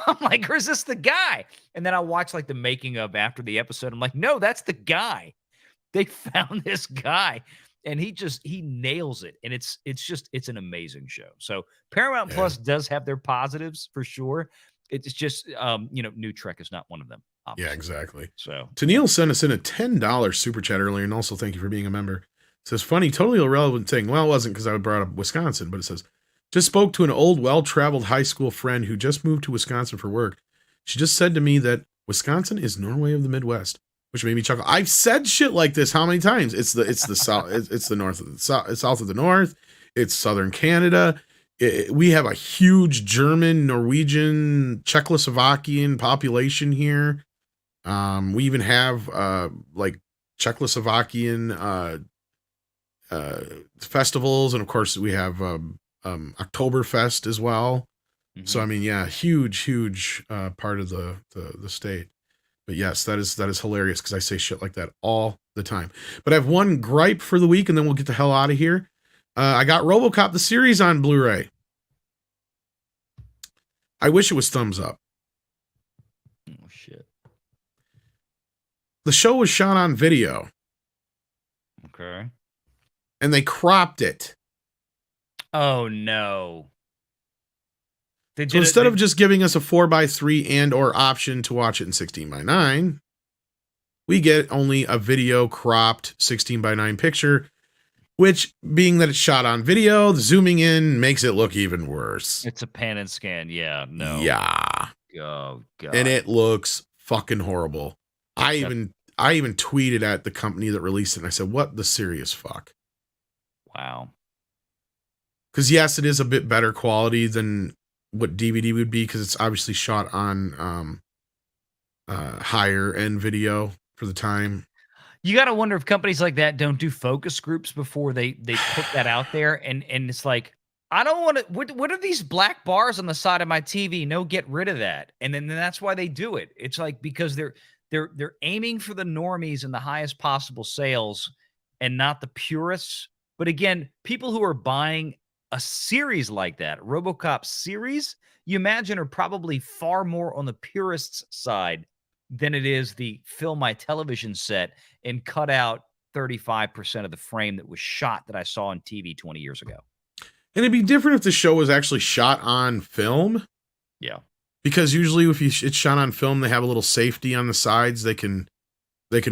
I'm like, "Or is this the guy?" And then I watched like the making of after the episode. I'm like, "No, that's the guy. They found this guy, and he nails it, and it's an amazing show." So Paramount Plus does have their positives for sure. It's just New Trek is not one of them. Obviously. Yeah, exactly. So Tennille sent us in a $10 super chat earlier, and also thank you for being a member. It says, funny, totally irrelevant thing. Well, it wasn't because I brought up Wisconsin, but it says, just spoke to an old, well-traveled high school friend who just moved to Wisconsin for work. She just said to me that Wisconsin is Norway of the Midwest, which made me chuckle. I've said shit like this how many times? It's the south. It's the north of the south. It's south of the north. It's southern Canada. We have a huge German, Norwegian, Czechoslovakian population here. We even have like Czechoslovakian festivals, and of course we have Oktoberfest as well. Mm-hmm. So I mean, yeah, huge part of the state. But yes, that is hilarious because I say shit like that all the time. But I have one gripe for the week, and then we'll get the hell out of here. I got RoboCop the series on Blu-ray. I wish it was thumbs up. Oh shit. The show was shot on video. Okay. And they cropped it. Oh no. So instead of just giving us a 4:3 and or option to watch it in 16:9, we get only a video cropped 16:9 picture, which, being that it's shot on video, the zooming in makes it look even worse. It's a pan and scan. Yeah, no. Yeah. Oh god. And it looks fucking horrible. I even tweeted at the company that released it, and I said, what the serious fuck? Wow. Because yes, it is a bit better quality than what DVD would be, because it's obviously shot on higher end video for the time. You got to wonder if companies like that don't do focus groups before they put that out there, and it's like, I don't want to. What are these black bars on the side of my TV? No, get rid of that. And then that's why they do it. It's like, because they're aiming for the normies and the highest possible sales, and not the purists. But again, people who are buying a series like that, RoboCop series, you imagine, are probably far more on the purists' side than it is the fill my television set and cut out 35% of the frame that was shot that I saw on TV 20 years ago. And it'd be different if the show was actually shot on film. Yeah. Because usually if it's shot on film, they have a little safety on the sides. They can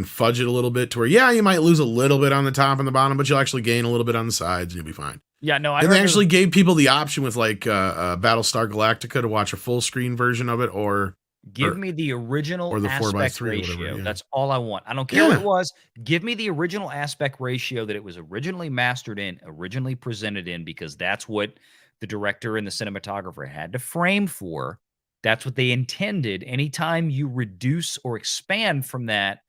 fudge it a little bit to where, yeah, you might lose a little bit on the top and the bottom, but you'll actually gain a little bit on the sides and you'll be fine. Yeah, no, and they actually gave people the option with like Battlestar Galactica to watch a full screen version of it, or give me the original or the aspect 4:3 ratio. Whatever, yeah. That's all I want. I don't care what it was. Give me the original aspect ratio that it was originally mastered in, originally presented in, because that's what the director and the cinematographer had to frame for. That's what they intended. Anytime you reduce or expand from that,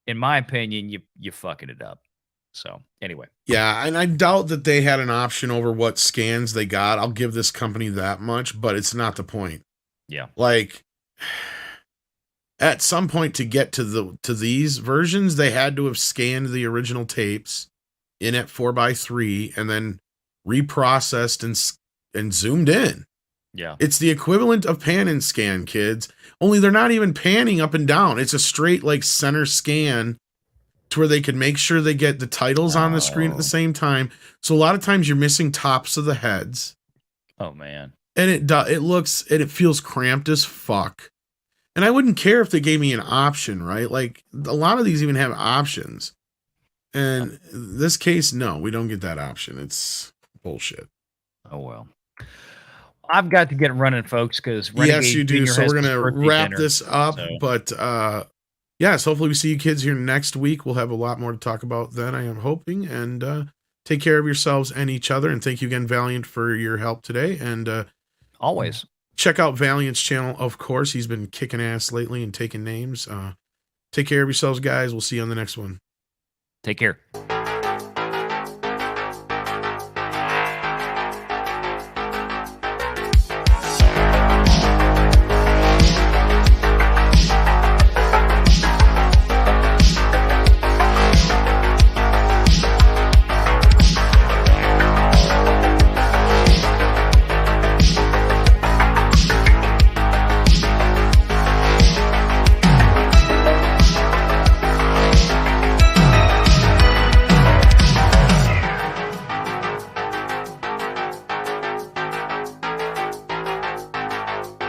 in my opinion, you fucking it up. So anyway. Yeah, and I doubt that they had an option over what scans they got. I'll give this company that much, but it's not the point. Yeah. Like, at some point to get to these versions, they had to have scanned the original tapes in at 4:3 and then reprocessed and zoomed in. Yeah. It's the equivalent of pan and scan, kids. Only they're not even panning up and down. It's a straight like center scan to where they can make sure they get the titles on the screen at the same time. So a lot of times you're missing tops of the heads. Oh man. And it feels cramped as fuck. And I wouldn't care if they gave me an option, right? Like a lot of these even have options. And in this case, no, we don't get that option. It's bullshit. Oh well. I've got to get running, folks, because yes, you do. So we're gonna wrap this up. So. But yes, hopefully we see you kids here next week. We'll have a lot more to talk about then, I am hoping. And Take care of yourselves and each other. And thank you again, Valiant, for your help today. And always check out Valiant's channel, of course. He's been kicking ass lately and taking names. Take care of yourselves, guys. We'll see you on the next one. Take care.